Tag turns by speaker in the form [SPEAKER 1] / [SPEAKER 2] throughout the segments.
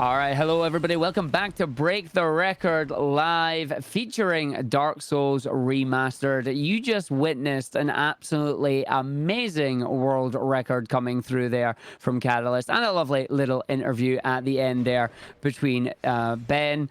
[SPEAKER 1] All right, hello everybody. Welcome back to Break the Record Live featuring Dark Souls Remastered. You just witnessed an absolutely amazing world record coming through there from Catalyst, and a lovely little interview at the end there between Ben,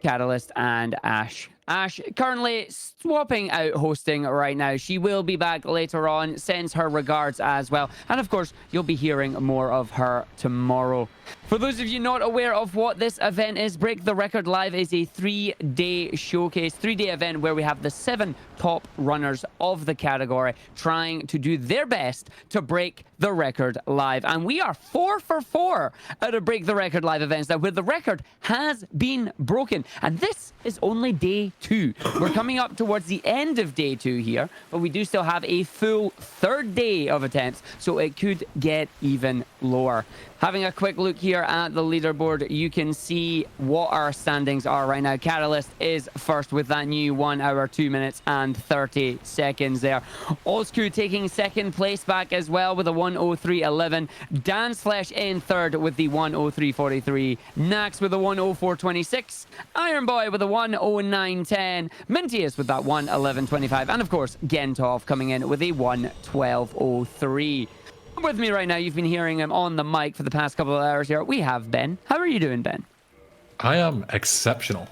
[SPEAKER 1] Catalyst, and Ash. Ash currently swapping out hosting right now. She will be back later on. Sends her regards as well. And of course, you'll be hearing more of her tomorrow. For those of you not aware of what this event is, Break the Record Live is a 3-day showcase, 3-day event where we have the 7 top runners of the category trying to do their best to break the record live. And we are 4 for 4 out of Break the Record Live events now, where the record has been broken. And this is only day 2. We're coming up towards the end of day 2 here, but we do still have a full 3rd day of attempts, so it could get even lower. Having a quick look here at the leaderboard, you can see what our standings are right now. Catalyst is first with that new 1 hour, 2 minutes and 30 seconds there. Oldsku taking second place back as well with a 1:03.11. Dansflesh in third with the 1:03.43. Nax with a 1:04.26. Iron Boy with a 1:09.10. Mintius with that 1:11.25. And of course, Gentov coming in with a 1:12.03. With me right now, you've been hearing him on the mic for the past couple of hours here. We have Ben. How are you doing, Ben?
[SPEAKER 2] I am exceptional.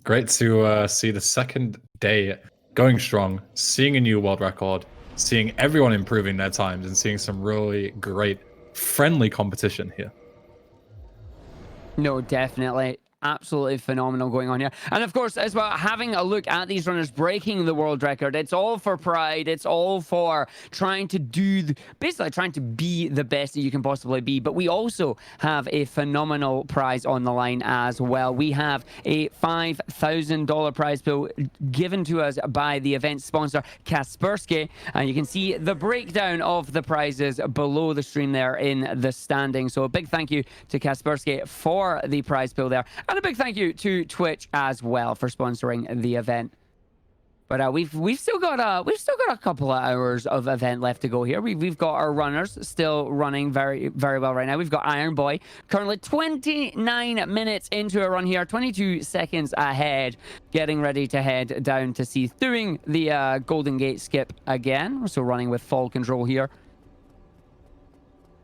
[SPEAKER 2] Great to see the second day going strong, seeing a new world record, seeing everyone improving their times, and seeing some really great, friendly competition here.
[SPEAKER 1] No, definitely. Absolutely phenomenal going on here. And of course, as well, having a look at these runners breaking the world record, it's all for pride. It's all for trying to basically trying to be the best that you can possibly be. But we also have a phenomenal prize on the line as well. We have a $5,000 prize pool given to us by the event sponsor, Kaspersky. And you can see the breakdown of the prizes below the stream there in the standing. So a big thank you to Kaspersky for the prize pool there. And a big thank you to Twitch as well for sponsoring the event. But we've still got a couple of hours of event left to go here. We've got our runners still running very, very well right now. We've got Iron Boy currently 29 minutes into a run here, 22 seconds ahead, getting ready to head down to Seath, doing the Golden Gate skip again. So running with full control here.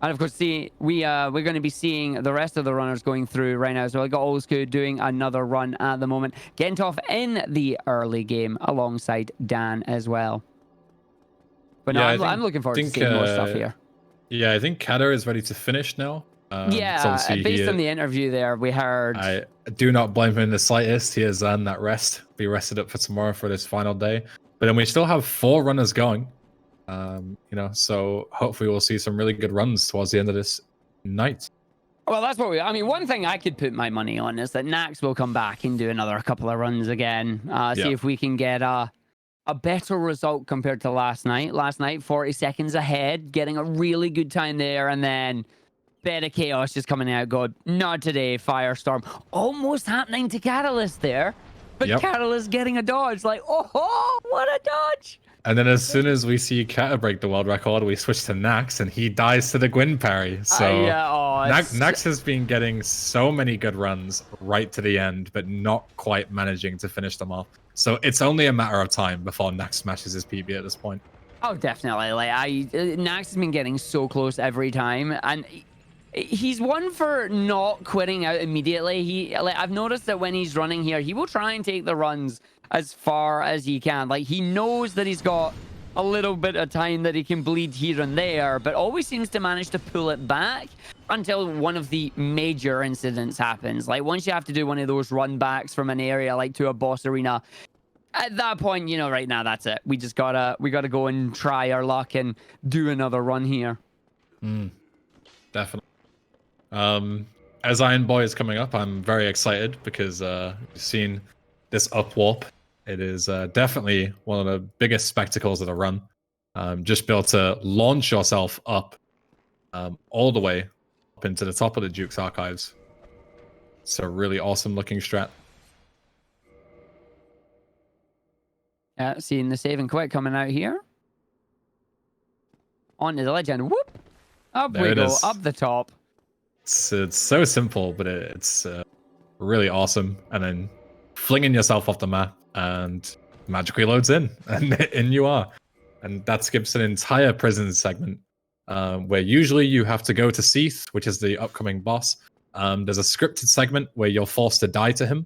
[SPEAKER 1] And of course, we're going to be seeing the rest of the runners going through right now. So I got Oldsku doing another run at the moment. Gentov in the early game alongside Dan as well. But
[SPEAKER 2] yeah,
[SPEAKER 1] no, I'm looking forward to seeing more stuff here.
[SPEAKER 2] Yeah, I think Kader is ready to finish now.
[SPEAKER 1] Yeah, based on the interview there, we heard...
[SPEAKER 2] I do not blame him in the slightest. He has earned that rest. Be rested up for tomorrow for this final day. But then we still have 4 runners going. So hopefully we'll see some really good runs towards the end of this night.
[SPEAKER 1] Well, that's what I mean, one thing I could put my money on is that Nax will come back and do another couple of runs again. See if we can get a better result compared to last night. Last night, 40 seconds ahead, getting a really good time there, and then Bed of Chaos just coming out good. Not today, Firestorm. Almost happening to Catalyst there, but Catalyst getting a dodge. Like, oh, what a dodge!
[SPEAKER 2] And then as soon as we see Kata break the world record, we switch to Nax, and he dies to the Gwyn parry. So Nax has been getting so many good runs right to the end, but not quite managing to finish them off. So it's only a matter of time before Nax smashes his PB at this point.
[SPEAKER 1] Oh, definitely. Like Nax has been getting so close every time, and he's one for not quitting out immediately. I've noticed that when he's running here, he will try and take the runs as far as he can. Like, he knows that he's got a little bit of time that he can bleed here and there, but always seems to manage to pull it back until one of the major incidents happens. Like, once you have to do one of those run backs from an area like to a boss arena, at that point, right now, that's it. We gotta go and try our luck and do another run here.
[SPEAKER 2] Definitely. As Iron Boy is coming up, I'm very excited because you've seen this up warp. It is definitely one of the biggest spectacles of the run. Just be able to launch yourself up all the way up into the top of the Duke's Archives. It's a really awesome looking strat.
[SPEAKER 1] Yeah, seeing the save and quit coming out here. Onto the legend. Whoop! Up we go, up the top.
[SPEAKER 2] It's so simple, but it's really awesome. And then flinging yourself off the map and magically loads in, and in you are. And that skips an entire prison segment, where usually you have to go to Seath, which is the upcoming boss. There's a scripted segment where you're forced to die to him,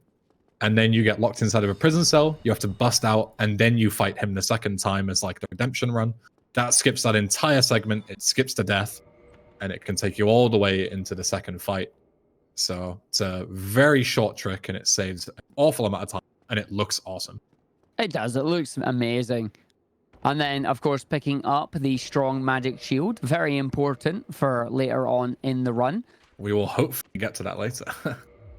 [SPEAKER 2] and then you get locked inside of a prison cell. You have to bust out, and then you fight him the second time as like the redemption run. That skips that entire segment. It skips to death, and it can take you all the way into the second fight. So it's a very short trick, and it saves an awful amount of time, and it looks awesome.
[SPEAKER 1] It does. It looks amazing. And then, of course, picking up the strong magic shield. Very important for later on in the run.
[SPEAKER 2] We will hopefully get to that later.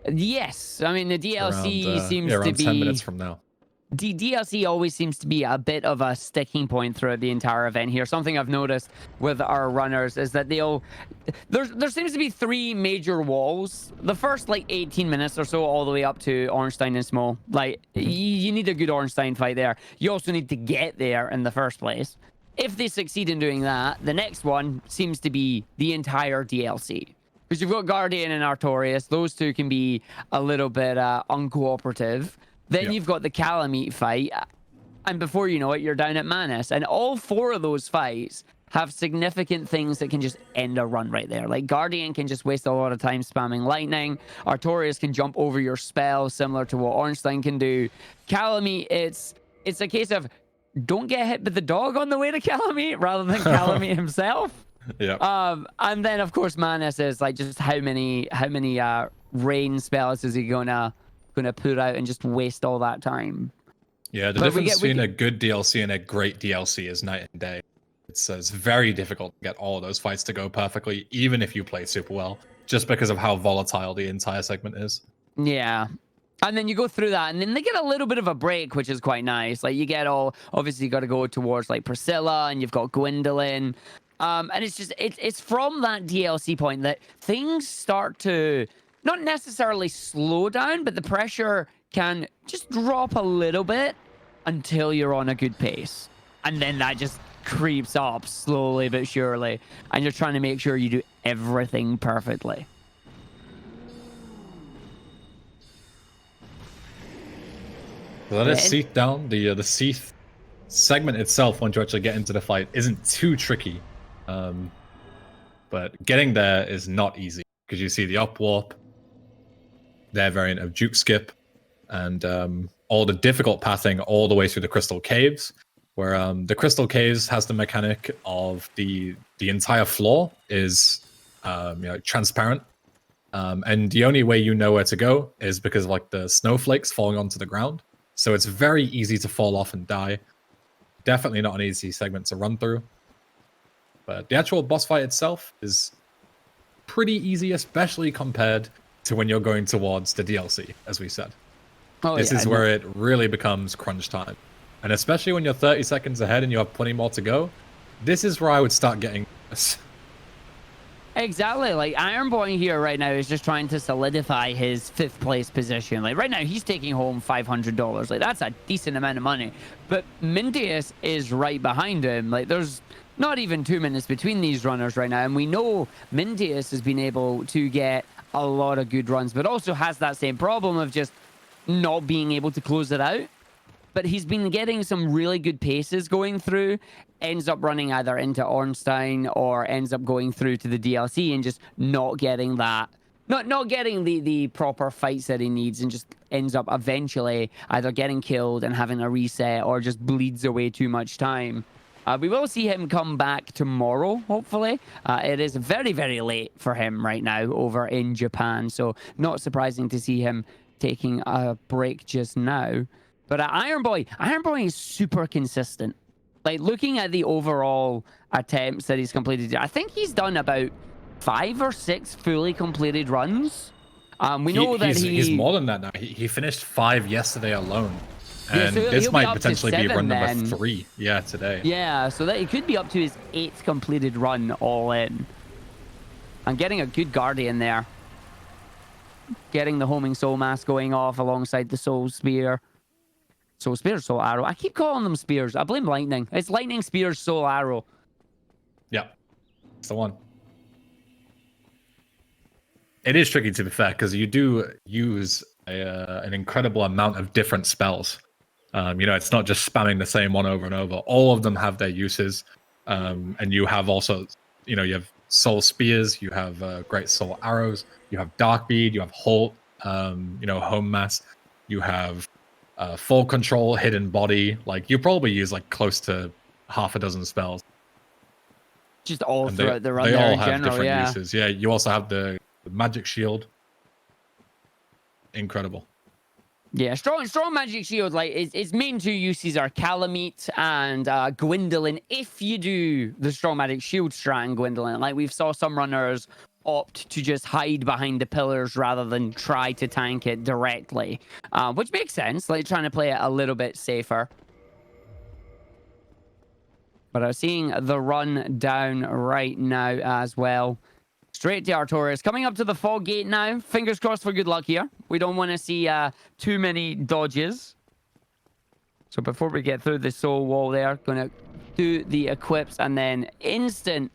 [SPEAKER 1] Yes. I mean, the DLC seems
[SPEAKER 2] around
[SPEAKER 1] to be...
[SPEAKER 2] 10 minutes from now.
[SPEAKER 1] DLC always seems to be a bit of a sticking point throughout the entire event here. Something I've noticed with our runners is that they'll... There seems to be 3 major walls. The first, like, 18 minutes or so, all the way up to Ornstein and Small. Like, you need a good Ornstein fight there. You also need to get there in the first place. If they succeed in doing that, the next one seems to be the entire DLC. Because you've got Guardian and Artorias. Those two can be a little bit uncooperative. Then you've got the Calamite fight, and before you know it, you're down at Manus. And all 4 of those fights have significant things that can just end a run right there. Like, Guardian can just waste a lot of time spamming lightning. Artorias can jump over your spell, similar to what Ornstein can do. Calamite, it's a case of don't get hit with the dog on the way to Calamite, rather than Calamite himself.
[SPEAKER 2] Yeah.
[SPEAKER 1] And then, of course, Manus is like, just how many rain spells is he gonna put out and just waste all that time?
[SPEAKER 2] Yeah, the difference between a good DLC and a great DLC is night and day. It's very difficult to get all of those fights to go perfectly, even if you play super well, just because of how volatile the entire segment is.
[SPEAKER 1] Yeah. And then you go through that, and then they get a little bit of a break, which is quite nice. Like, you get obviously you got to go towards like Priscilla, and you've got Gwendolyn. And it's from that DLC point that things start to not necessarily slow down, but the pressure can just drop a little bit until you're on a good pace. And then that just creeps up slowly but surely. And you're trying to make sure you do everything perfectly.
[SPEAKER 2] Let us Seath down. The Seath segment itself, once you actually get into the fight, isn't too tricky. But getting there is not easy, because you see the up warp, their variant of juke skip, and all the difficult pathing all the way through the crystal caves, where the crystal caves has the mechanic of the entire floor is transparent, and the only way you know where to go is because of like the snowflakes falling onto the ground. So it's very easy to fall off and die. Definitely not an easy segment to run through. But the actual boss fight itself is pretty easy, especially compared to when you're going towards the DLC, as we said. This is where it really becomes crunch time. And especially when you're 30 seconds ahead and you have plenty more to go, this is where I would start getting nervous.
[SPEAKER 1] Exactly. Like, Iron Boy here right now is just trying to solidify his 5th place position. Like, right now he's taking home $500. Like, that's a decent amount of money. But Mintius is right behind him. Like, there's not even 2 minutes between these runners right now. And we know Mintius has been able to get a lot of good runs, but also has that same problem of just not being able to close it out. But he's been getting some really good paces going through, ends up running either into Ornstein or ends up going through to the DLC and just not getting that, not getting the proper fights that he needs, and just ends up eventually either getting killed and having a reset, or just bleeds away too much time. We will see him come back tomorrow, hopefully. It is very, very late for him right now over in Japan, so not surprising to see him taking a break just now. But Iron Boy is super consistent. Like, looking at the overall attempts that he's completed, I think he's done about 5 or 6 fully completed runs. We know that
[SPEAKER 2] he's more than that now. He finished 5 yesterday alone. And
[SPEAKER 1] so
[SPEAKER 2] this might potentially be
[SPEAKER 1] 7
[SPEAKER 2] run number
[SPEAKER 1] then.
[SPEAKER 2] 3. Yeah, today.
[SPEAKER 1] Yeah, so that he could be up to his 8th completed run all in. I'm getting a good Guardian there. Getting the homing soul mask going off alongside the soul spear. Soul spear, soul arrow. I keep calling them spears. I blame lightning. It's lightning, spears, soul arrow.
[SPEAKER 2] Yeah, it's the one. It is tricky, to be fair, because you do use an incredible amount of different spells. It's not just spamming the same one over and over. All of them have their uses, and you have also, you have soul spears, you have great soul arrows, you have dark bead, you have halt, home mass, you have full control, hidden body. Like you probably use like close to half a dozen spells.
[SPEAKER 1] Just all
[SPEAKER 2] And
[SPEAKER 1] throughout the run
[SPEAKER 2] they
[SPEAKER 1] there
[SPEAKER 2] all
[SPEAKER 1] in
[SPEAKER 2] have
[SPEAKER 1] general,
[SPEAKER 2] different
[SPEAKER 1] yeah.
[SPEAKER 2] uses. Yeah, you also have the magic shield. Incredible.
[SPEAKER 1] Yeah, strong magic shield. Like its main two uses are Calamite and Gwendolyn. If you do the strong magic shield strat in Gwendolyn, like we've saw some runners opt to just hide behind the pillars rather than try to tank it directly, which makes sense. Like trying to play it a little bit safer. But I'm seeing the run down right now as well. Straight to Artorias. Coming up to the fog gate now. Fingers crossed for good luck here. We don't want to see too many dodges. So before we get through the soul wall there, going to do the equips and then instant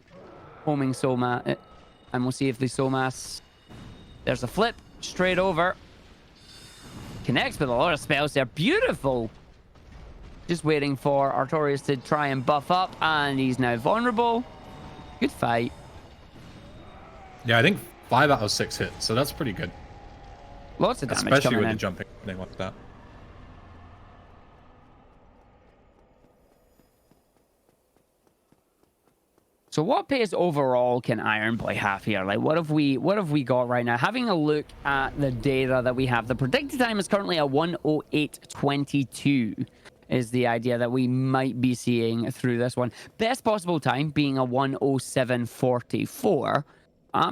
[SPEAKER 1] homing soul mass. And we'll see if the soul mass... There's a flip straight over. Connects with a lot of spells there. Beautiful. Just waiting for Artorias to try and buff up, and he's now vulnerable. Good fight.
[SPEAKER 2] Yeah, I think 5 out of 6 hit, so that's pretty good.
[SPEAKER 1] Lots of damage
[SPEAKER 2] especially
[SPEAKER 1] coming
[SPEAKER 2] with
[SPEAKER 1] in.
[SPEAKER 2] the jumping thing like that.
[SPEAKER 1] So what pace overall can Iron Boy have here? Like what have we got right now? Having a look at the data that we have, the predicted time is currently a 1:08:22. Is the idea that we might be seeing through this one. Best possible time being a 1:07:44.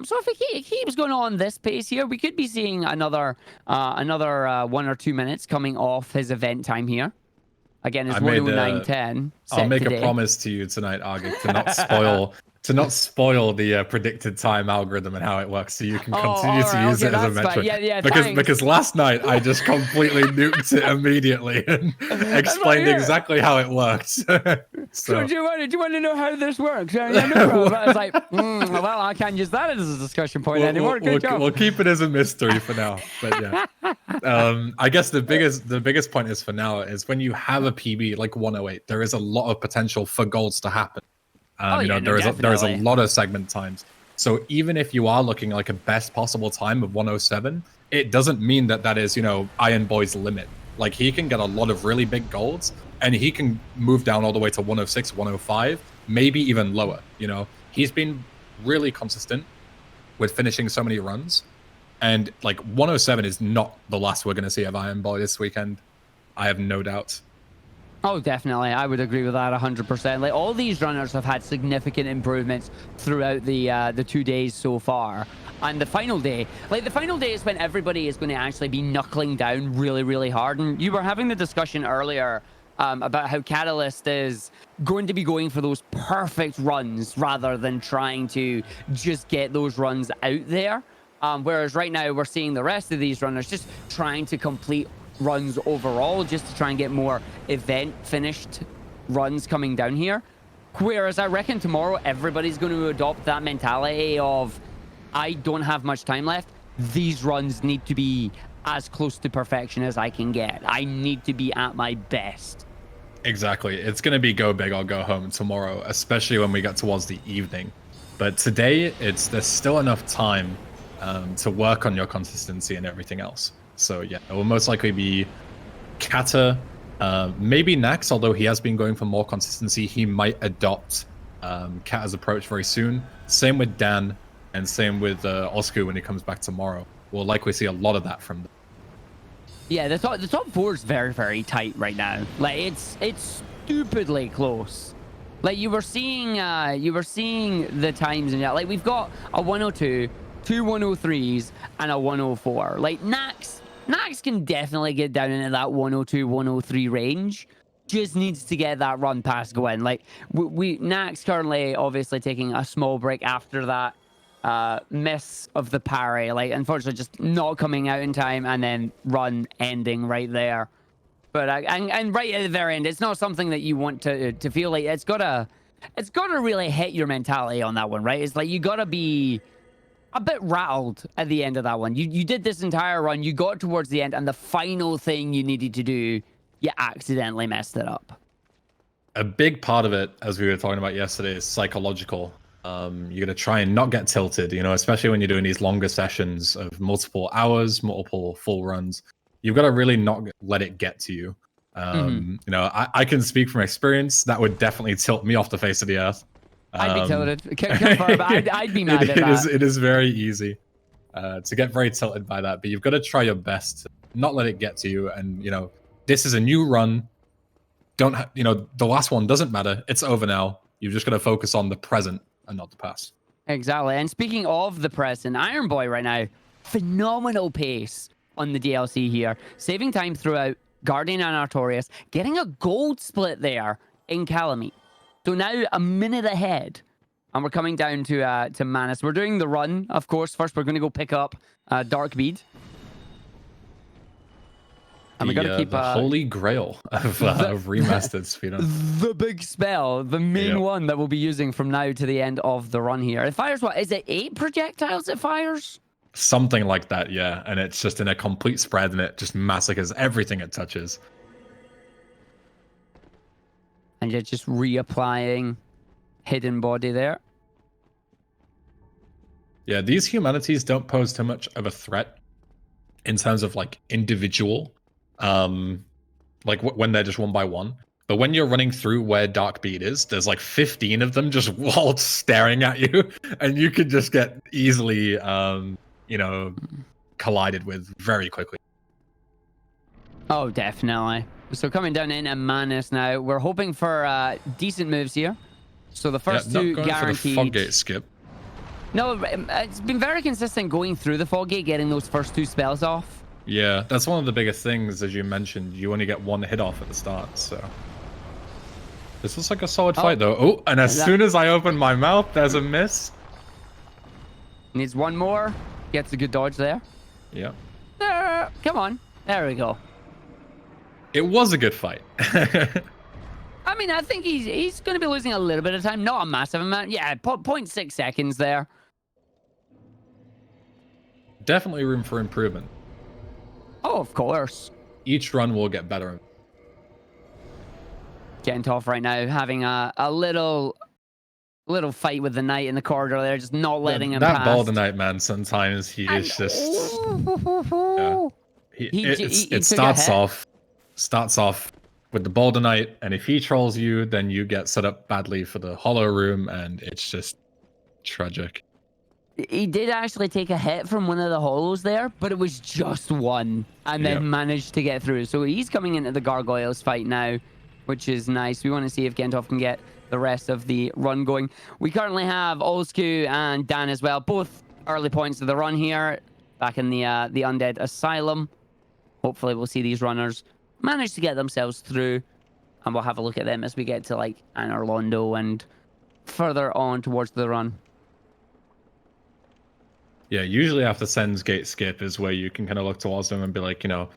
[SPEAKER 1] So if it keeps going on this pace here, we could be seeing another 1 or 2 minutes coming off his event time here. Again, it's 1:09:10.
[SPEAKER 2] I'll make a promise to you tonight, Argid, to not spoil the predicted time algorithm and how it works, so you can continue to use it as a metric.
[SPEAKER 1] Yeah,
[SPEAKER 2] because last night I just completely nuked it immediately and explained exactly how it worked.
[SPEAKER 1] So do you want to know how this works? Yeah, no problem. I was like, well, I can't use that as a discussion point anymore. Good job.
[SPEAKER 2] We'll keep it as a mystery for now. But yeah, I guess the biggest point is for now is when you have a PB like 108, there is a lot of potential for golds to happen. There is a lot of segment times. So even if you are looking like a best possible time of 107, it doesn't mean that is, Iron Boy's limit. Like he can get a lot of really big golds and he can move down all the way to 106, 105, maybe even lower. He's been really consistent with finishing so many runs. And like 107 is not the last we're going to see of Iron Boy this weekend. I have no doubt.
[SPEAKER 1] Oh, definitely. I would agree with that 100%. Like all these runners have had significant improvements throughout the 2 days so far. And the final day, is when everybody is going to actually be knuckling down really, really hard. And you were having the discussion earlier about how Catalyst is going to be going for those perfect runs rather than trying to just get those runs out there. Whereas right now we're seeing the rest of these runners just trying to complete runs overall just to try and get more event finished runs coming down here. Whereas I reckon tomorrow everybody's going to adopt that mentality of, I don't have much time left. These runs need to be as close to perfection as I can get. I need to be at my best.
[SPEAKER 2] Exactly. It's going to be go big or go home tomorrow, especially when we get towards the evening. But today, there's still enough time to work on your consistency and everything else. So yeah, it will most likely be Kata, maybe Nax, although he has been going for more consistency. He might adopt Kata's approach very soon. Same with Dan, and same with Osku when he comes back tomorrow. We'll likely see a lot of that from them. Yeah,
[SPEAKER 1] the top four is very, very tight right now. Like it's stupidly close. Like you were seeing the times and like we've got a 102, two 103s, and a 104. Like Nax can definitely get down into that 102, 103 range. Just needs to get that run past Gwen. Like Nax currently obviously taking a small break after that miss of the parry. Like unfortunately just not coming out in time and then run ending right there. But and right at the very end, it's not something that you want to feel like it's gotta really hit your mentality on that one, right? It's like you gotta be a bit rattled at the end of that one. You did this entire run, you got towards the end, and the final thing you needed to do, you accidentally messed it up.
[SPEAKER 2] A big part of it, as we were talking about yesterday, is psychological. You're gonna try and not get tilted, you know, especially when you're doing these longer sessions of multiple hours, multiple full runs. You've got to really not let it get to you. You know, I can speak from experience. That would definitely tilt me off the face of the earth.
[SPEAKER 1] I'd be tilted. Confirm. I'd be mad at that.
[SPEAKER 2] It is very easy to get very tilted by that, but you've got to try your best to not let it get to you. And you know, this is a new run. You know, the last one doesn't matter. It's over now. You've just got to focus on the present and not the past.
[SPEAKER 1] Exactly. And speaking of the present, Iron Boy right now, phenomenal pace on the DLC here, saving time throughout Guardian and Artorias, getting a gold split there in Calamite. So now a minute ahead, and we're coming down to Manus. We're doing the run, of course. First, we're going to go pick up Dark Bead. And we got to keep
[SPEAKER 2] the holy grail of remastered speedrun.
[SPEAKER 1] The big spell, the main one that we'll be using from now to the end of the run here. It fires what? Is it 8 projectiles it fires?
[SPEAKER 2] Something like that, yeah. And it's just in a complete spread, and it just massacres everything it touches.
[SPEAKER 1] And you're just reapplying hidden body there.
[SPEAKER 2] Yeah, these humanities don't pose too much of a threat in terms of like individual. Like when they're just one by one. But when you're running through where Dark Bead is, there's like 15 of them just all staring at you, and you could just get easily, you know, collided with very quickly.
[SPEAKER 1] Oh, definitely. So coming down into Manus now, we're hoping for decent moves here. So the first two
[SPEAKER 2] not going
[SPEAKER 1] guaranteed.
[SPEAKER 2] For the Foggate skip.
[SPEAKER 1] No, it's been very consistent going through the Foggate, getting those first 2 spells off.
[SPEAKER 2] Yeah, that's one of the biggest things, as you mentioned. You only get 1 hit off at the start, so this looks like a solid fight, though. Oh, and as soon as I open my mouth, there's a miss.
[SPEAKER 1] Needs 1 more. Gets a good dodge there.
[SPEAKER 2] Yeah.
[SPEAKER 1] Come on. There we go.
[SPEAKER 2] It was a good fight.
[SPEAKER 1] I mean, I think he's going to be losing a little bit of time. Not a massive amount. Yeah, 0.6 seconds there.
[SPEAKER 2] Definitely room for improvement.
[SPEAKER 1] Oh, of course.
[SPEAKER 2] Each run will get better.
[SPEAKER 1] Gentoff right now having a little fight with the knight in the corridor there, just not letting him pass.
[SPEAKER 2] That Balder Knight, man, sometimes he is just... Yeah. It starts off with the Balder Knight, and if he trolls you, then you get set up badly for the Hollow Room, and it's just tragic.
[SPEAKER 1] He did actually take a hit from one of the hollows there, but it was just one, and then managed to get through. So he's coming into the Gargoyles fight now, which is nice. We want to see if Gentoff can get the rest of the run going. We currently have Olsku and Dan as well, both early points of the run here, back in the Undead Asylum. Hopefully we'll see these runners manage to get themselves through, and we'll have a look at them as we get to like Anor Londo and further on towards the run.
[SPEAKER 2] Yeah, usually after Sen's Gate skip is where you can kind of look towards them and be like, you know,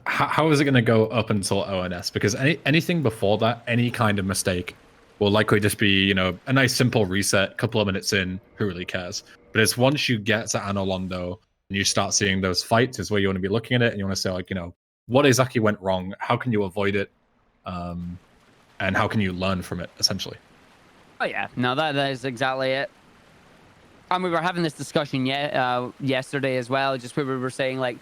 [SPEAKER 2] how is it going to go up until ONS? Because anything before that, any kind of mistake will likely just be, you know, a nice simple reset, couple of minutes in, who really cares? But it's once you get to Anor Londo and you start seeing those fights is where you want to be looking at it, and you want to say, like, you know, what exactly went wrong? How can you avoid it? And how can you learn from it, essentially?
[SPEAKER 1] Oh, yeah. No, that is exactly it. And we were having this discussion yesterday as well, just where we were saying, like,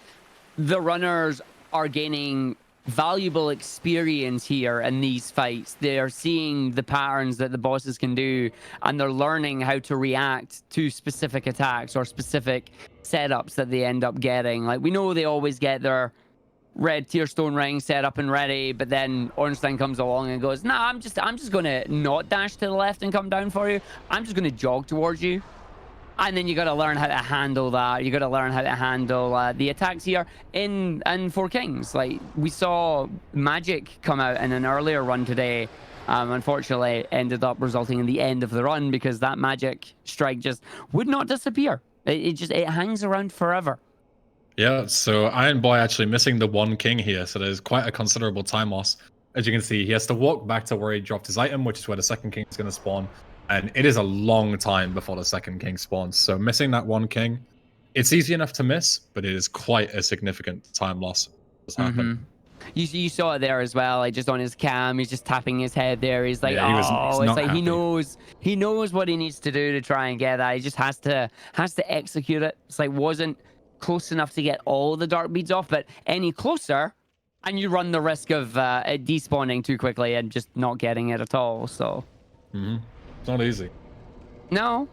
[SPEAKER 1] the runners are gaining valuable experience here in these fights. They're seeing the patterns that the bosses can do, and they're learning how to react to specific attacks or specific setups that they end up getting. Like, we know they always get their red Tearstone ring set up and ready, but then Ornstein comes along and goes, nah, I'm just gonna not dash to the left and come down for you. I'm just gonna jog towards you. And then you got to learn how to handle that. You got to learn how to handle the attacks here in Four Kings. Like, we saw Magic come out in an earlier run today. Unfortunately, ended up resulting in the end of the run because that Magic strike just would not disappear. It hangs around forever.
[SPEAKER 2] Yeah, so Iron Boy actually missing the 1 king here, so there's quite a considerable time loss. As you can see, he has to walk back to where he dropped his item, which is where the 2nd king is going to spawn. And it is a long time before the second king spawns. So missing that one king, it's easy enough to miss, but it is quite a significant time loss that's happened.
[SPEAKER 1] You saw it there as well, like just on his cam, he's just tapping his head there. He's like,
[SPEAKER 2] Yeah, he's
[SPEAKER 1] oh, it's
[SPEAKER 2] not
[SPEAKER 1] like
[SPEAKER 2] happy.
[SPEAKER 1] he knows what he needs to do to try and get that. He just has to execute it. It's like wasn't close enough to get all the dark beads off, but any closer, and you run the risk of it despawning too quickly and just not getting it at all. So,
[SPEAKER 2] it's not easy.
[SPEAKER 1] no.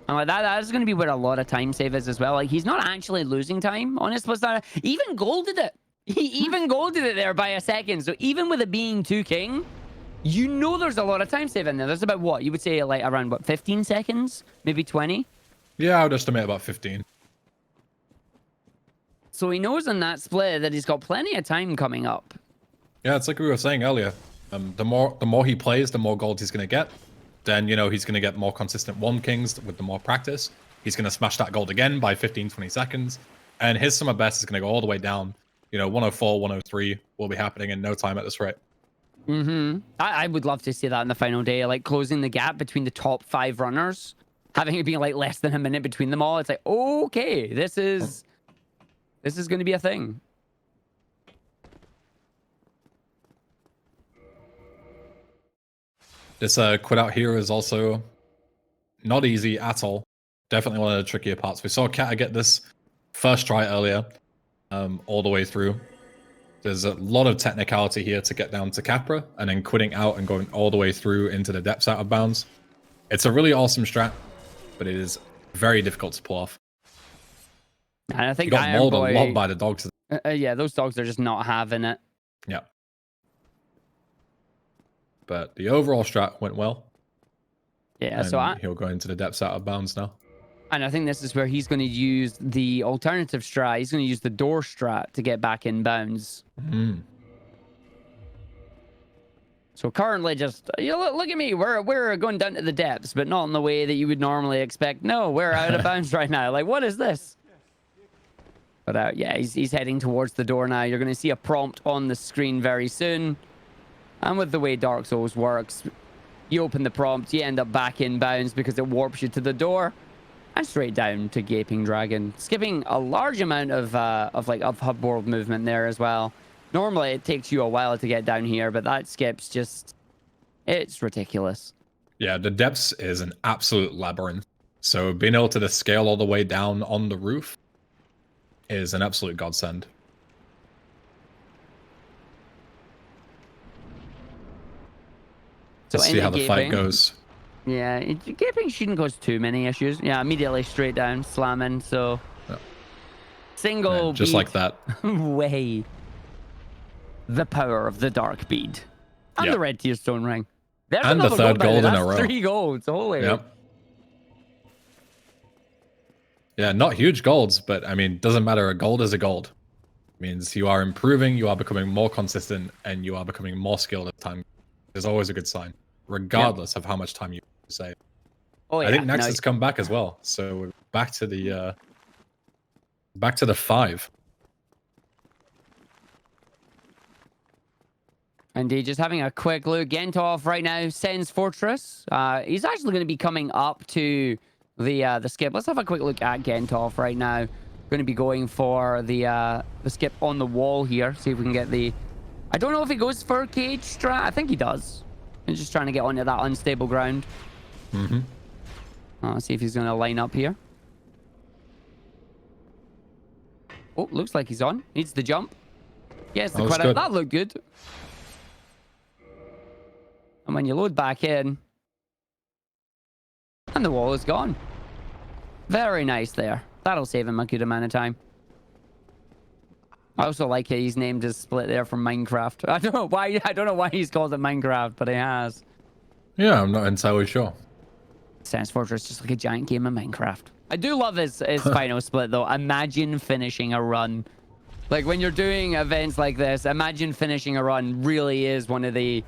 [SPEAKER 1] And like that is going to be where a lot of time save is as well. Like he's not actually losing time on his Split. Even golded it. He even golded it there by a second. So even with it being 2 king, you know there's a lot of time save in there. There's about what you would say like around what 15 seconds, maybe 20.
[SPEAKER 2] Yeah, I would estimate about 15.
[SPEAKER 1] So he knows in that split that he's got plenty of time coming up.
[SPEAKER 2] Yeah, it's like we were saying earlier. The more he plays, the more gold he's going to get. Then, you know, he's going to get more consistent 1 kings with the more practice. He's going to smash that gold again by 15, 20 seconds. And his summer best is going to go all the way down. You know, 104, 103 will be happening in no time at this rate.
[SPEAKER 1] I would love to see that in the final day, like closing the gap between the top 5 runners, having it be like less than a minute between them all. It's like, okay, this is going to be a thing.
[SPEAKER 2] This quit out here is also not easy at all. Definitely one of the trickier parts. We saw Kata get this first try earlier, all the way through. There's a lot of technicality here to get down to Capra, and then quitting out and going all the way through into the depths out of bounds. It's a really awesome strat, but it is very difficult to pull off.
[SPEAKER 1] And I think
[SPEAKER 2] you got mauled a lot by the dogs.
[SPEAKER 1] Yeah, those dogs are just not having it.
[SPEAKER 2] Yeah. But the overall strat went well.
[SPEAKER 1] Yeah,
[SPEAKER 2] and
[SPEAKER 1] so
[SPEAKER 2] he'll go into the depths out of bounds now.
[SPEAKER 1] And I think this is where he's going to use the alternative strat. He's going to use the door strat to get back in bounds. So currently, just look at me. We're going down to the depths, but not in the way that you would normally expect. No, we're out of bounds right now. Like, what is this? But yeah, he's heading towards the door now. You're going to see a prompt on the screen very soon. And with the way Dark Souls works, you open the prompt, you end up back in bounds because it warps you to the door and straight down to Gaping Dragon, skipping a large amount of hub world movement there as well. Normally it takes you a while to get down here, but that skips just, it's ridiculous.
[SPEAKER 2] Yeah, the depths is an absolute labyrinth. So being able to scale all the way down on the roof is an absolute godsend.
[SPEAKER 1] So
[SPEAKER 2] let's see how the fight goes.
[SPEAKER 1] Yeah, Gaping shouldn't cause too many issues. Yeah, immediately straight down, slamming. So single
[SPEAKER 2] just
[SPEAKER 1] bead
[SPEAKER 2] like that.
[SPEAKER 1] way. The power of the dark bead and the red tearstone ring. There's
[SPEAKER 2] and the third gold in a row.
[SPEAKER 1] 3 golds. Holy.
[SPEAKER 2] Yep. Yeah, not huge golds, but I mean, doesn't matter. A gold is a gold. It means you are improving, you are becoming more consistent, and you are becoming more skilled at time. Is always a good sign, regardless of how much time you save.
[SPEAKER 1] Oh yeah.
[SPEAKER 2] I think Nexus has come back as well, so we're back to the 5.
[SPEAKER 1] Indeed, just having a quick look. Gentov right now, Sen's Fortress. He's actually going to be coming up to the skip. Let's have a quick look at Gentov right now. Going to be going for the skip on the wall here. See if we can get the... I don't know if he goes for cage strat. I think he does. He's just trying to get onto that unstable ground. Let's see if he's going to line up here. Oh, looks like he's on. Needs the jump. Yes, the quit out. That looked good. And when you load back in, and the wall is gone. Very nice there. That'll save him a good amount of time. I also like he's named his split there from Minecraft. I don't know why he's called it Minecraft, but he has.
[SPEAKER 2] Yeah, I'm not entirely sure.
[SPEAKER 1] Sen's Fortress just like a giant game of Minecraft. I do love his final split though. Imagine finishing a run. Like when you're doing events like this, imagine finishing a run really is one of the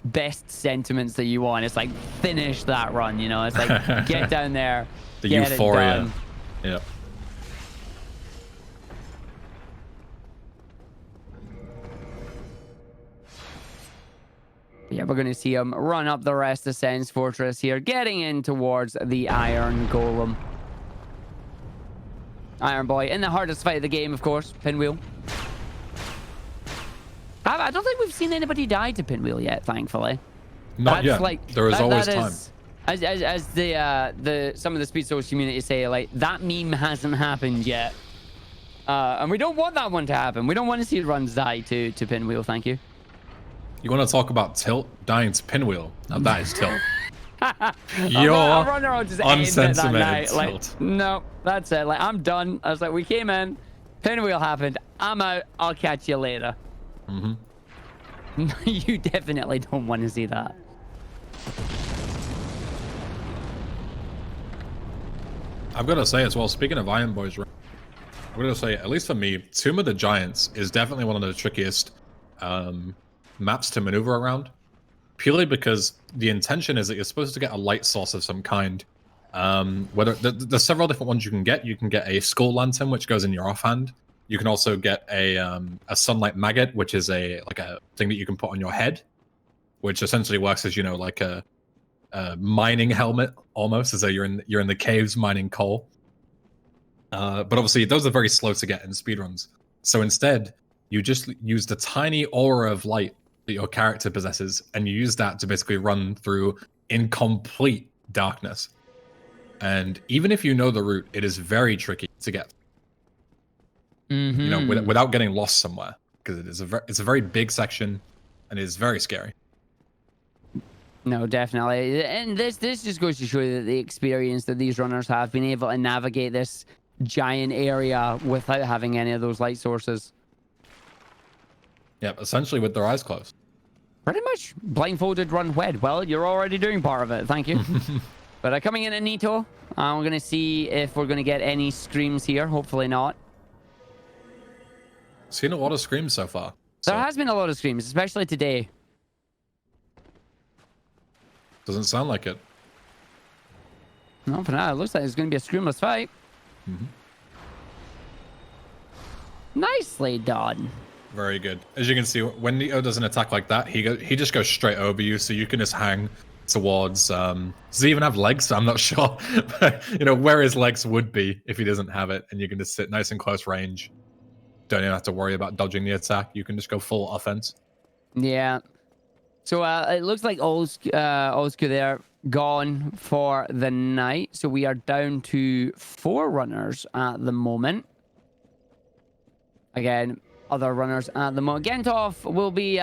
[SPEAKER 1] best sentiments that you want. It's like finish that run, you know. It's like get down there.
[SPEAKER 2] The euphoria. Yeah.
[SPEAKER 1] Yeah, we're going to see him run up the rest of Sen's Fortress here, getting in towards the Iron Golem. Iron Boy in the hardest fight of the game, of course, Pinwheel. I don't think we've seen anybody die to Pinwheel yet, thankfully.
[SPEAKER 2] Not yet.
[SPEAKER 1] Like,
[SPEAKER 2] there is always time.
[SPEAKER 1] As the some of the Speedsouls community say, like, that meme hasn't happened yet. And we don't want that one to happen. We don't want to see runs die to Pinwheel, thank you.
[SPEAKER 2] You want to talk about tilt? Dying to Pinwheel. Now that is tilt.
[SPEAKER 1] Your unsentimented
[SPEAKER 2] tilt.
[SPEAKER 1] Like, no, that's it. Like, I'm done. I was like, we came in. Pinwheel happened. I'm out. I'll catch you later. Mm-hmm. You definitely don't want to see that.
[SPEAKER 2] I've got to say as well, speaking of Iron Boys, I'm going to say, at least for me, Tomb of the Giants is definitely one of the trickiest maps to maneuver around. Purely because the intention is that you're supposed to get a light source of some kind. There's several different ones you can get. You can get a skull lantern, which goes in your offhand. You can also get a sunlight maggot, which is a thing that you can put on your head, which essentially works as, you know, like a mining helmet almost, as though you're in the caves mining coal. But obviously those are very slow to get in speedruns. So instead, you just use the tiny aura of light that your character possesses, and you use that to basically run through in complete darkness. And even if you know the route, it is very tricky to get.
[SPEAKER 1] Mm-hmm.
[SPEAKER 2] You know, without getting lost somewhere, because it's a very big section, and it is very scary.
[SPEAKER 1] No, definitely. And this just goes to show you that the experience that these runners have been able to navigate this giant area without having any of those light sources.
[SPEAKER 2] Yeah, essentially with their eyes closed.
[SPEAKER 1] Pretty much blindfolded run wed. Well, you're already doing part of it. Thank you. But coming in at Nito, we're going to see if we're going to get any screams here. Hopefully not.
[SPEAKER 2] Seen a lot of screams so far.
[SPEAKER 1] There has been a lot of screams, especially today.
[SPEAKER 2] Doesn't sound like it.
[SPEAKER 1] No, for now, it looks like it's going to be a screamless fight.
[SPEAKER 2] Mm-hmm.
[SPEAKER 1] Nicely done.
[SPEAKER 2] Very good. As you can see, when Nito does an attack like that, he just goes straight over you, so you can just hang towards. Does he even have legs? I'm not sure. But, you know, where his legs would be if he doesn't have it, and you can just sit nice and close range. Don't even have to worry about dodging the attack. You can just go full offense.
[SPEAKER 1] Yeah. So it looks like Olsku there gone for the night. So we are down to 4 runners at the moment. Again, other runners at the moment. Gentov will be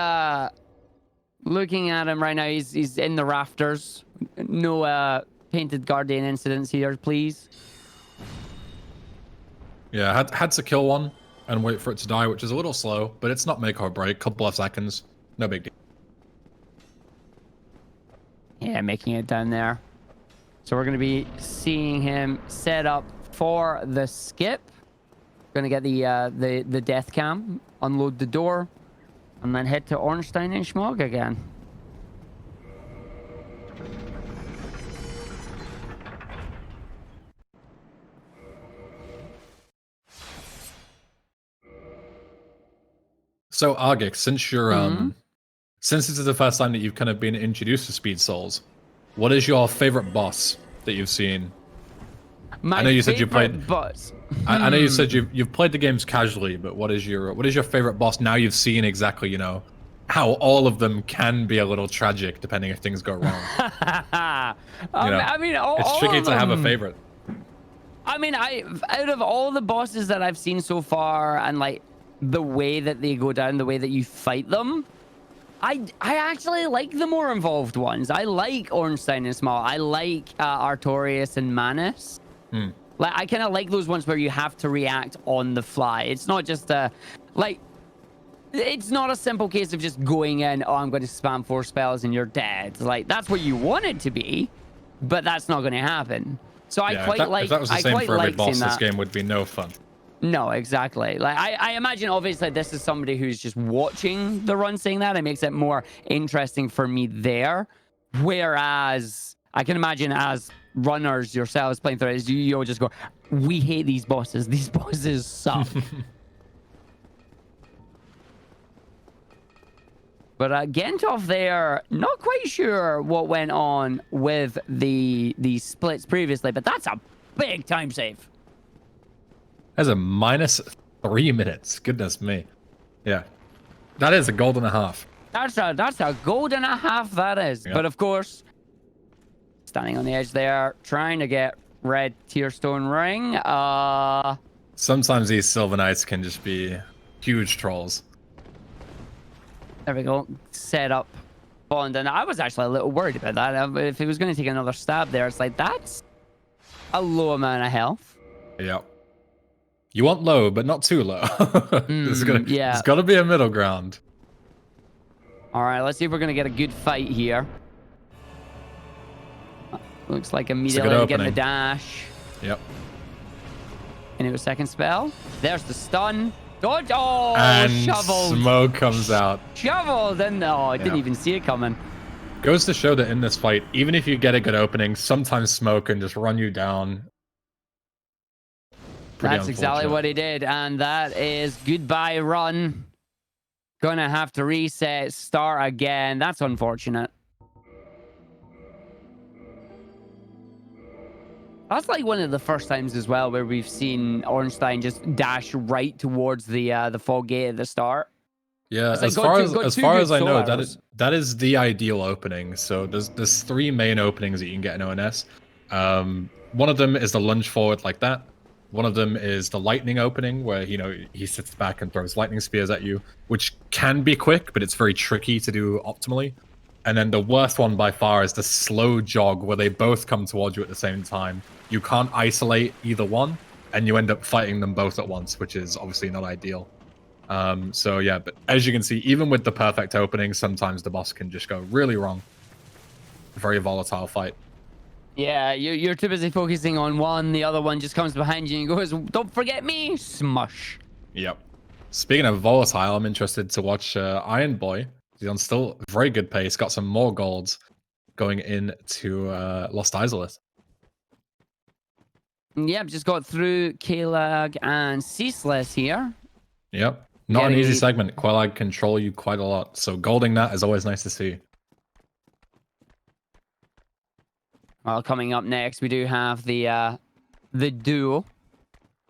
[SPEAKER 1] looking at him right now. He's in the rafters. No painted guardian incidents here, please.
[SPEAKER 2] Yeah, had to kill one and wait for it to die, which is a little slow, but it's not make or break. Couple of seconds, no big deal.
[SPEAKER 1] Yeah, making it down there. So we're going to be seeing him set up for the skip. Going to get the death cam, unload the door, and then head to Ornstein and Schmog again.
[SPEAKER 2] So Argix, since you're since this is the first time that you've kind of been introduced to Speedsouls, what is your favorite boss that you've seen? I know you said you played
[SPEAKER 1] boss.
[SPEAKER 2] I know you said you've played the games casually, but what is your favorite boss now you've seen exactly, you know, how all of them can be a little tragic depending if things go wrong.
[SPEAKER 1] I mean,
[SPEAKER 2] it's tricky to have a favorite.
[SPEAKER 1] I mean, out of all the bosses that I've seen so far, and like the way that they go down, the way that you fight them, I actually like the more involved ones. I like Ornstein and Small. I like Artorias and Manus. Like, I kind of like those ones where you have to react on the fly. It's not just it's not a simple case of just going in, oh, I'm going to spam 4 spells and you're dead. Like, that's what you want it to be, but that's not going to happen. So
[SPEAKER 2] yeah, if that was the same for every boss, this game would be no fun.
[SPEAKER 1] No, exactly. Like, I imagine, obviously, this is somebody who's just watching the run saying that. It makes it more interesting for me there. Whereas, I can imagine as runners yourselves playing through it, you'll just go, we hate these bosses. These bosses suck. But Gentov there, not quite sure what went on with the splits previously, but that's a big time save.
[SPEAKER 2] That's a -3 minutes. Goodness me. Yeah. That is a gold and a half.
[SPEAKER 1] That's a gold and a half, that is.
[SPEAKER 2] Yep.
[SPEAKER 1] But of course, standing on the edge there, trying to get red Tearstone ring.
[SPEAKER 2] Sometimes these Silver Knights can just be huge trolls.
[SPEAKER 1] There we go. Set up Bond. And I was actually a little worried about that. If he was going to take another stab there, it's like, that's a low amount of health.
[SPEAKER 2] Yeah. You want low, but not too low. There's got to be a middle ground.
[SPEAKER 1] All right, let's see if we're going to get a good fight here. Looks like immediately getting the dash.
[SPEAKER 2] Yep.
[SPEAKER 1] Into a second spell. There's the stun. Dodge! Oh,
[SPEAKER 2] and
[SPEAKER 1] shoveled.
[SPEAKER 2] Smoke comes out.
[SPEAKER 1] Shoveled, and I didn't even see it coming.
[SPEAKER 2] Goes to show that in this fight, even if you get a good opening, sometimes Smoke can just run you down.
[SPEAKER 1] That's exactly what he did, and that is goodbye run. Gonna have to reset, start again. That's unfortunate. That's like one of the first times as well where we've seen Ornstein just dash right towards the fog gate at the start.
[SPEAKER 2] Yeah,
[SPEAKER 1] like,
[SPEAKER 2] as far as I know, that is the ideal opening. So there's 3 main openings that you can get in ONS. One of them is the lunge forward like that. One of them is the lightning opening where he sits back and throws lightning spears at you, which can be quick, but it's very tricky to do optimally. And then the worst one by far is the slow jog where they both come towards you at the same time. You can't isolate either one, and you end up fighting them both at once, which is obviously not ideal. So yeah, but as you can see, even with the perfect opening, sometimes the boss can just go really wrong. Very volatile fight.
[SPEAKER 1] Yeah, you're too busy focusing on one, the other one just comes behind you and goes, don't forget me, smush.
[SPEAKER 2] Yep. Speaking of volatile, I'm interested to watch Iron Boy. He's on still very good pace, got some more golds going into Lost Isolate.
[SPEAKER 1] Yep, just got through Kalag and Ceaseless here.
[SPEAKER 2] Yep. Not an easy segment. Quelag control you quite a lot, so golding that is always nice to see.
[SPEAKER 1] Well, coming up next, we do have the duo.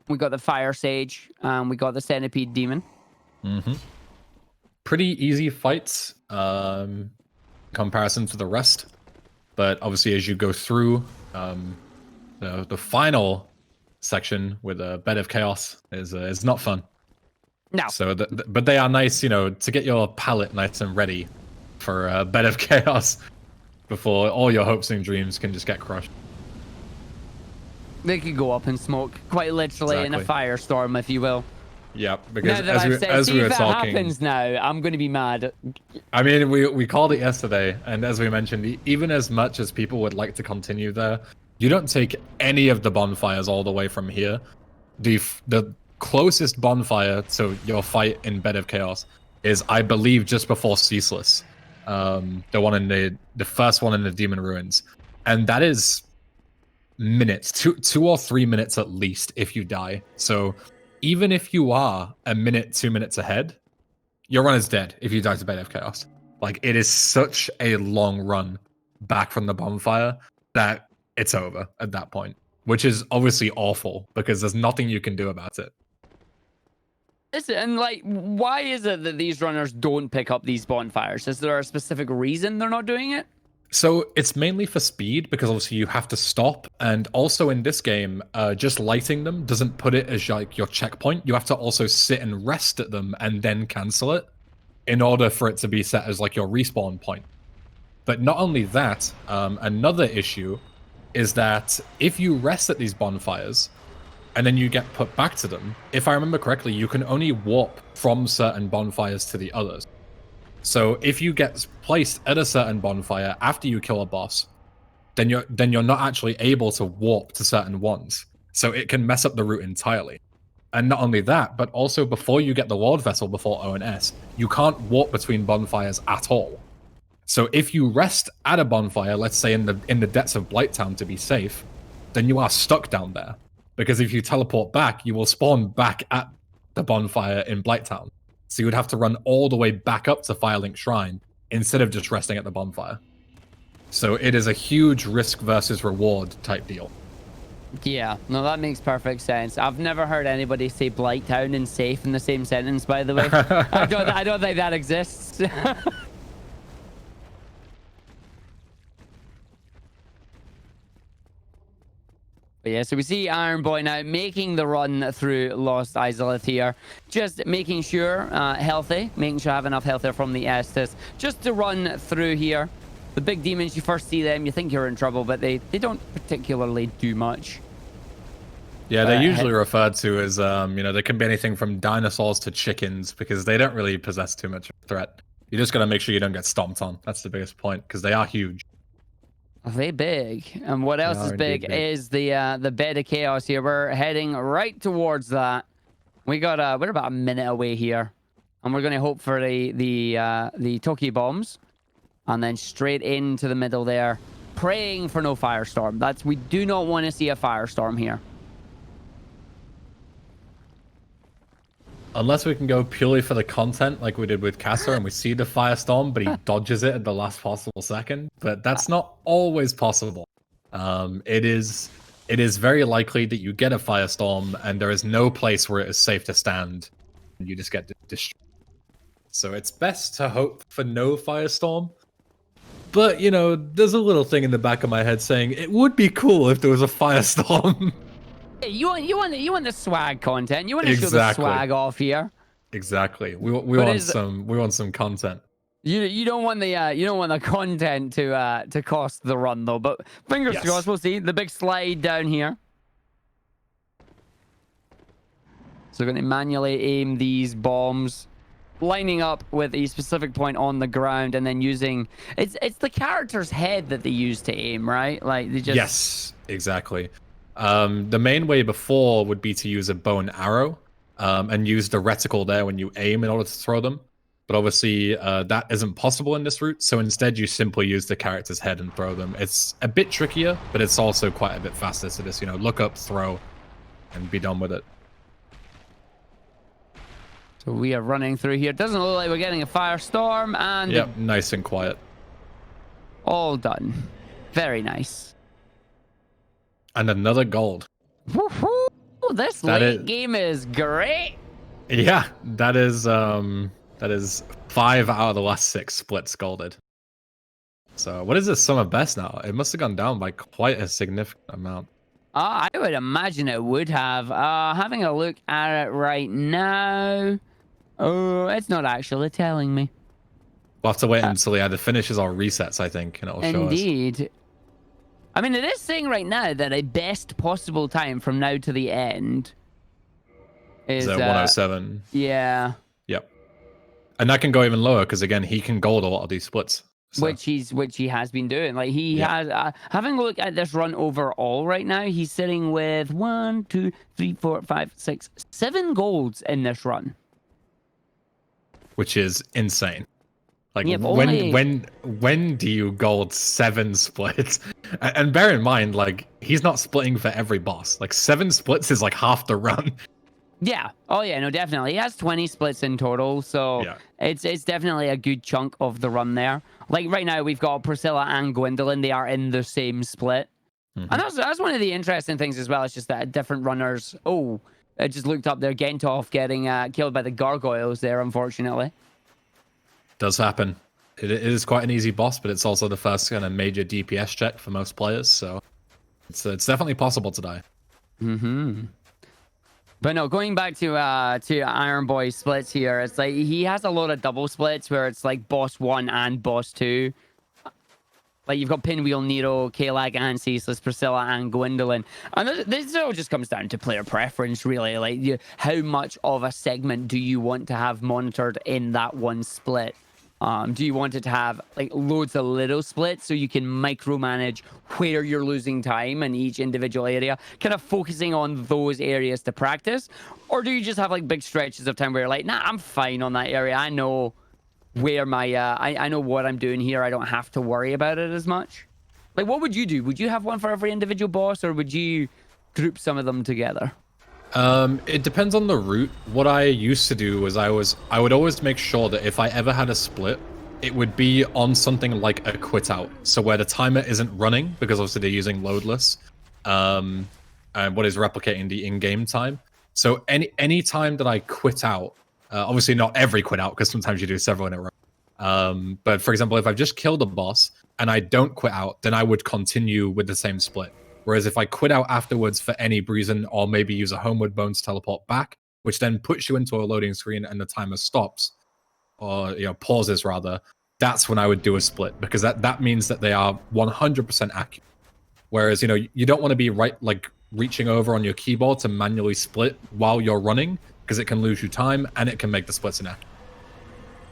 [SPEAKER 1] We got the Fire Sage, we got the Centipede Demon.
[SPEAKER 2] Mm-hmm. Pretty easy fights, comparison to the rest. But obviously, as you go through the final section with a Bed of Chaos is not fun.
[SPEAKER 1] No.
[SPEAKER 2] So, but they are nice, to get your palate nice and ready for a Bed of Chaos before all your hopes and dreams can just get crushed.
[SPEAKER 1] They could go up in smoke, quite literally in a firestorm, if you will.
[SPEAKER 2] Yeah, because
[SPEAKER 1] now
[SPEAKER 2] as we were talking,
[SPEAKER 1] happens now, I'm going to be mad.
[SPEAKER 2] I mean, we called it yesterday, and as we mentioned, even as much as people would like to continue there, you don't take any of the bonfires all the way from here. The closest bonfire to your fight in Bed of Chaos is, I believe, just before Ceaseless, the one in the first one in the Demon Ruins, and that is minutes, 2 or 3 minutes at least if you die. So even if you are a minute, 2 minutes ahead, your run is dead if you die to Bed of Chaos. Like, it is such a long run back from the bonfire that it's over at that point, which is obviously awful because there's nothing you can do about it.
[SPEAKER 1] Listen, and like, why is it that these runners don't pick up these bonfires? Is there a specific reason they're not doing it?
[SPEAKER 2] So it's mainly for speed, because obviously you have to stop, and also in this game, just lighting them doesn't put it as like your checkpoint. You have to also sit and rest at them and then cancel it in order for it to be set as like your respawn point. But not only that, another issue is that if you rest at these bonfires and then you get put back to them, if I remember correctly, you can only warp from certain bonfires to the others. So if you get placed at a certain bonfire after you kill a boss, then you're not actually able to warp to certain ones. So it can mess up the route entirely. And not only that, but also before you get the Lord Vessel before ONS, you can't warp between bonfires at all. So if you rest at a bonfire, let's say in the depths of Blighttown to be safe, then you are stuck down there. Because if you teleport back, you will spawn back at the bonfire in Blighttown. So you would have to run all the way back up to Firelink Shrine instead of just resting at the bonfire. So it is a huge risk versus reward type deal.
[SPEAKER 1] Yeah, no, that makes perfect sense. I've never heard anybody say Blighttown and safe in the same sentence, by the way. I don't think that exists. But yeah, so we see Iron Boy now making the run through Lost Izalith here. Just making sure healthy, making sure I have enough health there from the Estus. Just to run through here. The big demons, you first see them, you think you're in trouble, but they don't particularly do much.
[SPEAKER 2] Yeah, they're usually referred to as, you know, they can be anything from dinosaurs to chickens because they don't really possess too much of a threat. You just got to make sure you don't get stomped on. That's the biggest point because they are huge.
[SPEAKER 1] Are they big? And what else is big is the bed of chaos here. We're heading right towards that. We're about a minute away here, and we're going to hope for the Toki bombs, and then straight into the middle there, praying for no firestorm. We do not want to see a firestorm here.
[SPEAKER 2] Unless we can go purely for the content like we did with Kasser and we see the firestorm, but he dodges it at the last possible second. But that's not always possible. It is very likely that you get a firestorm and there is no place where it is safe to stand. And you just get destroyed. So it's best to hope for no firestorm. But, you know, there's a little thing in the back of my head saying it would be cool if there was a firestorm.
[SPEAKER 1] You want the swag content. You want to show the swag off here.
[SPEAKER 2] Exactly. We want some content.
[SPEAKER 1] You don't want the content to cost the run though. But fingers crossed, we'll see the big slide down here. So we're going to manually aim these bombs, lining up with a specific point on the ground, and then using it's the character's head that they use to aim, right? Like they just
[SPEAKER 2] Yes, exactly. The main way before would be to use a bow and arrow and use the reticle there when you aim in order to throw them. But obviously that isn't possible in this route. So instead you simply use the character's head and throw them. It's a bit trickier, but it's also quite a bit faster. So just, you know, look up, throw, and be done with it.
[SPEAKER 1] So we are running through here. It doesn't look like we're getting a firestorm, and
[SPEAKER 2] yep, nice and quiet.
[SPEAKER 1] All done. Very nice.
[SPEAKER 2] And another gold.
[SPEAKER 1] Woohoo! This late game is great.
[SPEAKER 2] Yeah, that is 5 out of the last 6 splits golded. So what is this summer best now? It must have gone down by quite a significant amount.
[SPEAKER 1] I would imagine it would have. Having a look at it right now. Oh, it's not actually telling me.
[SPEAKER 2] We'll have to wait until the either finishes or resets, I think, and it'll show us.
[SPEAKER 1] Indeed. I mean, it is saying right now that a best possible time from now to the end is
[SPEAKER 2] 107.
[SPEAKER 1] Yeah.
[SPEAKER 2] Yep. And that can go even lower because again, he can gold a lot of these splits. So.
[SPEAKER 1] Which he has been doing. Like he has having a look at this run overall right now, he's sitting with 1, 2, 3, 4, 5, 6, 7 golds in this run.
[SPEAKER 2] Which is insane. Like when do you gold 7 splits? And bear in mind, like he's not splitting for every boss. Like 7 splits is like half the run.
[SPEAKER 1] Yeah. Oh yeah. No, definitely. He has 20 splits in total, so it's definitely a good chunk of the run there. Like right now, we've got Priscilla and Gwendolyn. They are in the same split, and that's one of the interesting things as well. It's just that different runners. Oh, I just looked up there. Gentov getting killed by the gargoyles there, unfortunately.
[SPEAKER 2] Does happen. It is quite an easy boss, but it's also the first kind of major DPS check for most players, so it's definitely possible to die.
[SPEAKER 1] But no, going back to Iron Boy splits here, it's like he has a lot of double splits where it's like boss 1 and boss 2. Like you've got Pinwheel, Nero, Kalag, and Ceaseless, Priscilla, and Gwendolyn. And this all just comes down to player preference, really. Like how much of a segment do you want to have monitored in that one split? Do you want it to have like loads of little splits so you can micromanage where you're losing time in each individual area, kind of focusing on those areas to practice? Or do you just have like big stretches of time where you're like, nah, I'm fine on that area. I know where my, I know what I'm doing here. I don't have to worry about it as much. Like, what would you do? Would you have one for every individual boss, or would you group some of them together?
[SPEAKER 2] It depends on the route. What I used to do was I would always make sure that if I ever had a split, it would be on something like a quit out. So where the timer isn't running, because obviously they're using loadless, and what is replicating the in-game time. So any time that I quit out, obviously not every quit out, because sometimes you do several in a row. But for example, if I've just killed a boss and I don't quit out, then I would continue with the same split. Whereas if I quit out afterwards for any reason, or maybe use a homeward bone to teleport back, which then puts you into a loading screen and the timer stops, or pauses rather, that's when I would do a split, because that means that they are 100% accurate. Whereas you don't want to be reaching over on your keyboard to manually split while you're running, because it can lose you time and it can make the splits inaccurate.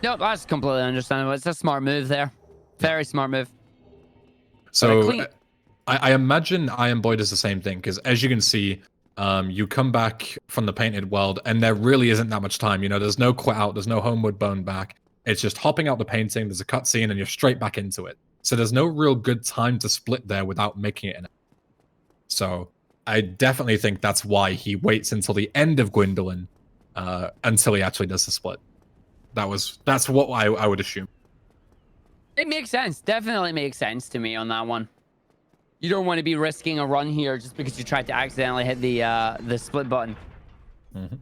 [SPEAKER 1] Nope, that's completely understandable. It's a smart move there. Very smart move.
[SPEAKER 2] So I imagine Iron Boy does the same thing, because as you can see, you come back from the painted world and there really isn't that much time. There's no quit out, there's no homeward bone back. It's just hopping out the painting, there's a cutscene, and you're straight back into it. So there's no real good time to split there without making it. So I definitely think that's why he waits until the end of Gwendolyn until he actually does the split. That's what I would assume.
[SPEAKER 1] It makes sense. Definitely makes sense to me on that one. You don't want to be risking a run here just because you tried to accidentally hit the split button.
[SPEAKER 2] Mm-hmm.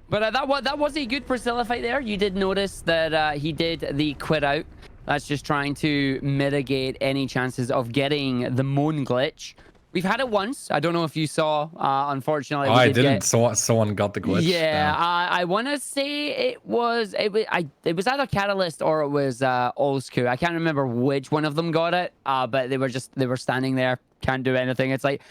[SPEAKER 1] But that was a good Priscilla fight there. You did notice that he did the quit out. That's just trying to mitigate any chances of getting the moon glitch. We've had it once. I don't know if you saw. Unfortunately,
[SPEAKER 2] I didn't. Someone got the glitch.
[SPEAKER 1] Yeah, I want to say it was either Catalyst or it was Olsku. I can't remember which one of them got it. But they were standing there, can't do anything. It's like,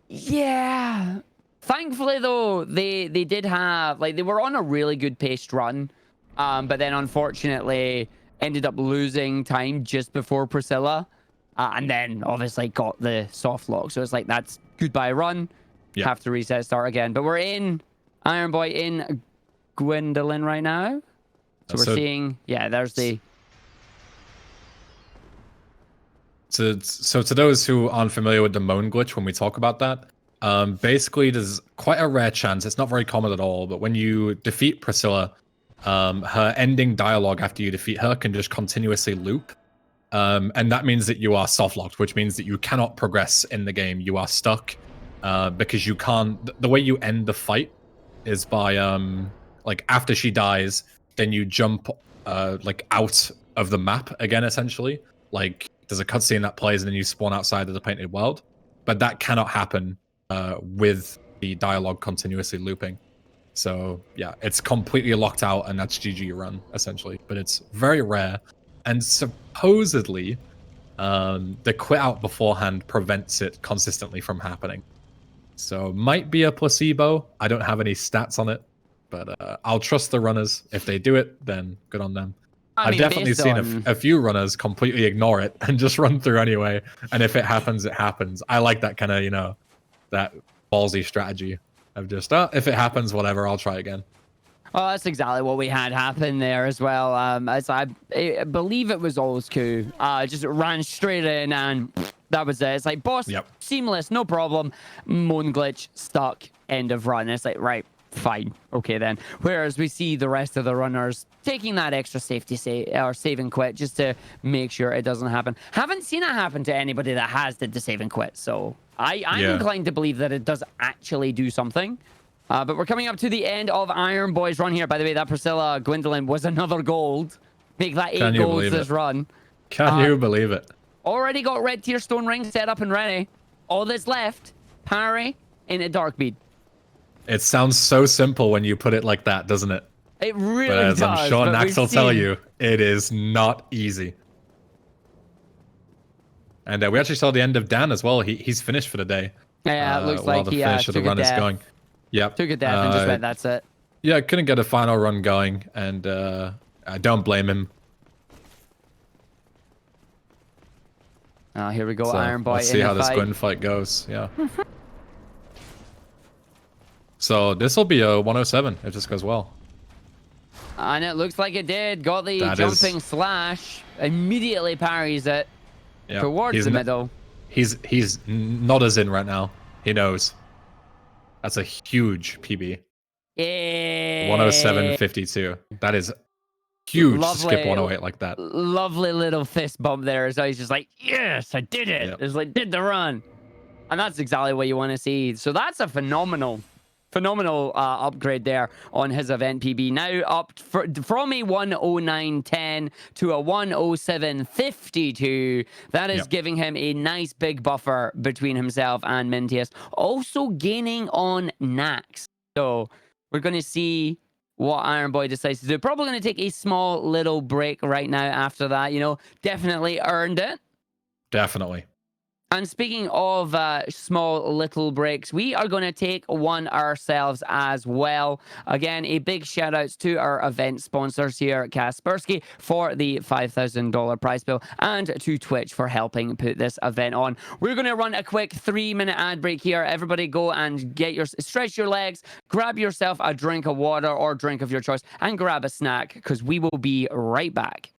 [SPEAKER 1] yeah. Thankfully though, they did have they were on a really good paced run, but then unfortunately ended up losing time just before Priscilla. And then obviously got the soft lock. So it's like, that's goodbye run. Yep. Have to reset, start again. But we're in Iron Boy in Gwendolyn right now. So we're seeing, there's the...
[SPEAKER 2] So to those who aren't familiar with the moan glitch, when we talk about that, basically there's quite a rare chance, it's not very common at all, but when you defeat Priscilla, her ending dialogue after you defeat her can just continuously loop. And that means that you are soft locked, which means that you cannot progress in the game. You are stuck because you can't. The way you end the fight is by after she dies, then you jump out of the map again. Essentially, there's a cutscene that plays, and then you spawn outside of the painted world. But that cannot happen with the dialogue continuously looping. So yeah, it's completely locked out, and that's GG run essentially. But it's very rare. And supposedly, the quit out beforehand prevents it consistently from happening. So might be a placebo. I don't have any stats on it, but I'll trust the runners. If they do it, then good on them. I've definitely seen a few runners completely ignore it and just run through anyway. And if it happens, it happens. I like that kind of, that ballsy strategy of just, if it happens, whatever, I'll try again.
[SPEAKER 1] Oh, that's exactly what we had happen there as well. As I believe it was Olsku. Just ran straight in and that was it. It's like, boss, seamless, no problem. Moon glitch, stuck, end of run. It's like, right, fine, okay then. Whereas we see the rest of the runners taking that extra safety or save and quit just to make sure it doesn't happen. Haven't seen it happen to anybody that has did the save and quit. So I'm inclined to believe that it does actually do something. But we're coming up to the end of Iron Boy's run here. By the way, that Priscilla Gwendolyn was another gold. Make that 8 golds this run.
[SPEAKER 2] Can you believe it?
[SPEAKER 1] Already got red tier stone ring set up and ready. All that's left, parry into dark bead.
[SPEAKER 2] It sounds so simple when you put it like that, doesn't it?
[SPEAKER 1] It really
[SPEAKER 2] but as
[SPEAKER 1] does.
[SPEAKER 2] I'm sure Nax will tell you, it is not easy. And we actually saw the end of Dan as well. He's finished for the day.
[SPEAKER 1] Yeah, it looks like he took a death.
[SPEAKER 2] Going. Yep.
[SPEAKER 1] Took a death and just went, that's it.
[SPEAKER 2] Yeah, couldn't get a final run going, and I don't blame him.
[SPEAKER 1] Here we go, so, Iron Boy.
[SPEAKER 2] Let's see how this Gwen fight goes. Yeah. So this will be a 107 if this goes well.
[SPEAKER 1] And it looks like it did. Got the jumping slash. Immediately parries it towards the middle.
[SPEAKER 2] He's not as in right now. He knows. That's a huge PB.
[SPEAKER 1] Yeah.
[SPEAKER 2] 107.52. That is huge to skip
[SPEAKER 1] Lovely.
[SPEAKER 2] 108 like that.
[SPEAKER 1] Lovely little fist bump there. So he's just like, yes, I did it.
[SPEAKER 2] Yep.
[SPEAKER 1] It's like, did the run. And that's exactly what you want to see. So that's a phenomenal upgrade there on his event PB. Now up from a 109.10 to a 107.52. That is giving him a nice big buffer between himself and Mintius. Also gaining on Nax. So we're going to see what Iron Boy decides to do. Probably going to take a small little break right now after that. You know, definitely earned it.
[SPEAKER 2] Definitely.
[SPEAKER 1] And speaking of small little breaks, we are going to take one ourselves as well. Again, a big shout out to our event sponsors here at Kaspersky for the $5,000 prize bill, and to Twitch for helping put this event on. We're going to run a quick 3-minute ad break here. Everybody go and stretch your legs, grab yourself a drink of water or drink of your choice, and grab a snack, because we will be right back.